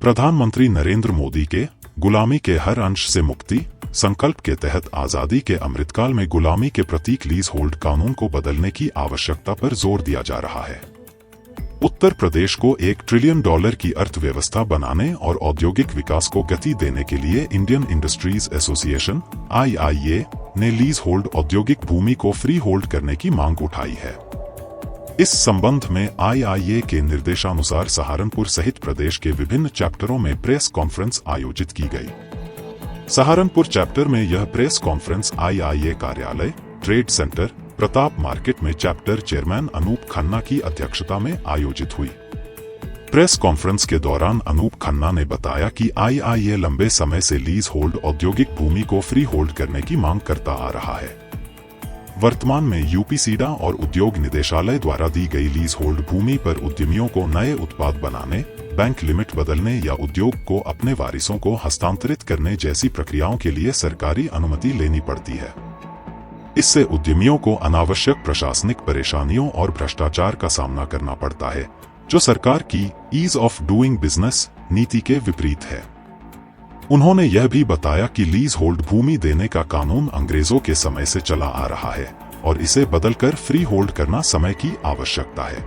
प्रधानमंत्री नरेंद्र मोदी के गुलामी के हर अंश से मुक्ति संकल्प के तहत आजादी के अमृतकाल में गुलामी के प्रतीक लीज होल्ड कानून को बदलने की आवश्यकता पर जोर दिया जा रहा है। उत्तर प्रदेश को $1 ट्रिलियन की अर्थव्यवस्था बनाने और औद्योगिक विकास को गति देने के लिए इंडियन इंडस्ट्रीज एसोसिएशन (IIA) ने लीज होल्ड औद्योगिक भूमि को फ्री होल्ड करने की मांग उठाई है। इस संबंध में IIA के निर्देशानुसार सहारनपुर सहित प्रदेश के विभिन्न चैप्टरों में प्रेस कॉन्फ्रेंस आयोजित की गई। सहारनपुर चैप्टर में यह प्रेस कॉन्फ्रेंस IIA कार्यालय, ट्रेड सेंटर, प्रताप मार्केट में चैप्टर चेयरमैन अनूप खन्ना की अध्यक्षता में आयोजित हुई। प्रेस कॉन्फ्रेंस के दौरान अनूप खन्ना ने बताया कि IIA लंबे समय से लीज होल्ड औद्योगिक भूमि को फ्री होल्ड करने की मांग करता आ रहा है। वर्तमान में यूपीसीडा और उद्योग निदेशालय द्वारा दी गई लीज होल्ड भूमि पर उद्यमियों को नए उत्पाद बनाने, बैंक लिमिट बदलने या उद्योग को अपने वारिसों को हस्तांतरित करने जैसी प्रक्रियाओं के लिए सरकारी अनुमति लेनी पड़ती है। इससे उद्यमियों को अनावश्यक प्रशासनिक परेशानियों और भ्रष्टाचार का सामना करना पड़ता है, जो सरकार की ईज ऑफ डूइंग बिजनेस नीति के विपरीत है। उन्होंने यह भी बताया कि लीज होल्ड भूमि देने का कानून अंग्रेजों के समय से चला आ रहा है और इसे बदलकर फ्री होल्ड करना समय की आवश्यकता है।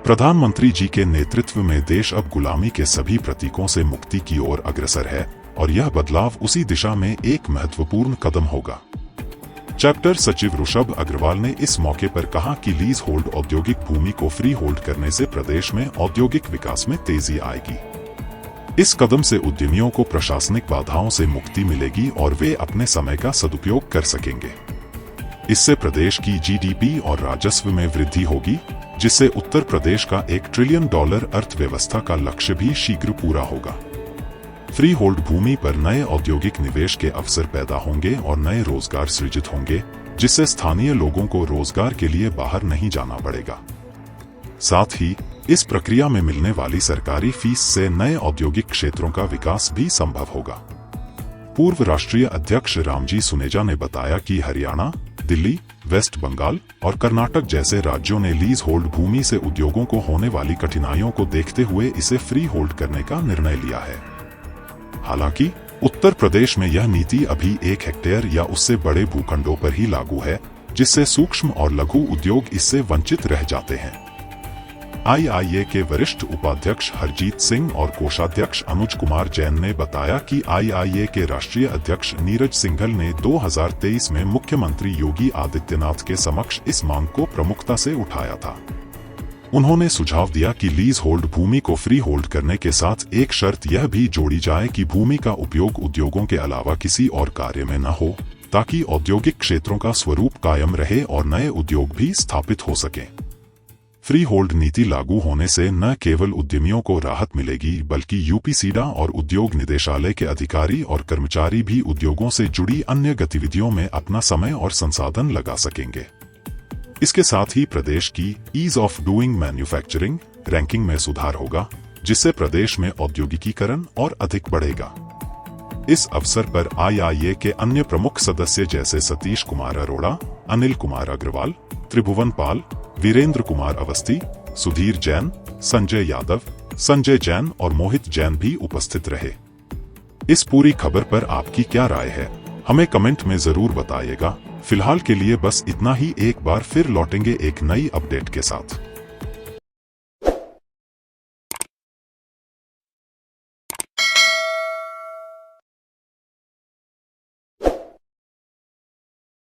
प्रधानमंत्री जी के नेतृत्व में देश अब गुलामी के सभी प्रतीकों से मुक्ति की ओर अग्रसर है और यह बदलाव उसी दिशा में एक महत्वपूर्ण कदम होगा। चैप्टर सचिव ऋषभ अग्रवाल ने इस मौके पर कहा कि लीज होल्ड औद्योगिक भूमि को फ्री होल्ड करने से प्रदेश में औद्योगिक विकास में तेजी आएगी। इस कदम से उद्यमियों को प्रशासनिक बाधाओं से मुक्ति मिलेगी और वे अपने समय का सदुपयोग कर सकेंगे। इससे प्रदेश की GDP और राजस्व में वृद्धि होगी, जिससे उत्तर प्रदेश का $1 ट्रिलियन अर्थव्यवस्था का लक्ष्य भी शीघ्र पूरा होगा। फ्री होल्ड भूमि पर नए औद्योगिक निवेश के अवसर पैदा होंगे और नए रोजगार सृजित होंगे, जिससे स्थानीय लोगों को रोजगार के लिए बाहर नहीं जाना पड़ेगा। साथ ही इस प्रक्रिया में मिलने वाली सरकारी फीस से नए औद्योगिक क्षेत्रों का विकास भी संभव होगा। पूर्व राष्ट्रीय अध्यक्ष रामजी सुनेजा ने बताया कि हरियाणा, दिल्ली, वेस्ट बंगाल और कर्नाटक जैसे राज्यों ने लीज होल्ड भूमि से उद्योगों को होने वाली कठिनाइयों को देखते हुए इसे फ्री होल्ड करने का निर्णय लिया है। हालांकि उत्तर प्रदेश में यह नीति अभी 1 हेक्टेयर या उससे बड़े भूखंडों पर ही लागू है, जिससे सूक्ष्म और लघु उद्योग इससे वंचित रह जाते हैं। IIA के वरिष्ठ उपाध्यक्ष हरजीत सिंह और कोषाध्यक्ष अनुज कुमार जैन ने बताया कि IIA के राष्ट्रीय अध्यक्ष नीरज सिंघल ने 2023 में मुख्यमंत्री योगी आदित्यनाथ के समक्ष इस मांग को प्रमुखता से उठाया था। उन्होंने सुझाव दिया कि लीज होल्ड भूमि को फ्री होल्ड करने के साथ एक शर्त यह भी जोड़ी जाए कि भूमि का उपयोग उद्योगों के अलावा किसी और कार्य में न हो, ताकि औद्योगिक क्षेत्रों का स्वरूप कायम रहे और नए उद्योग भी स्थापित हो सकें। फ्री होल्ड नीति लागू होने से न केवल उद्यमियों को राहत मिलेगी, बल्कि यूपीसीडा और उद्योग निदेशालय के अधिकारी और कर्मचारी भी उद्योगों से जुड़ी अन्य गतिविधियों में अपना समय और संसाधन लगा सकेंगे। इसके साथ ही प्रदेश की ease of doing manufacturing ranking में सुधार होगा, जिससे प्रदेश में औद्योगिकीकरण और अधिक बढ़ेगा। इस अवसर पर IIA के अन्य प्रमुख सदस्य जैसे सतीश कुमार अरोड़ा, अनिल कुमार अग्रवाल, त्रिभुवन पाल, वीरेंद्र कुमार अवस्थी, सुधीर जैन, संजय यादव, संजय जैन और मोहित जैन भी उपस्थित रहे। इस पूरी खबर पर आपकी क्या राय है, हमें कमेंट में जरूर बताइएगा। फिलहाल के लिए बस इतना ही, एक बार फिर लौटेंगे एक नई अपडेट के साथ।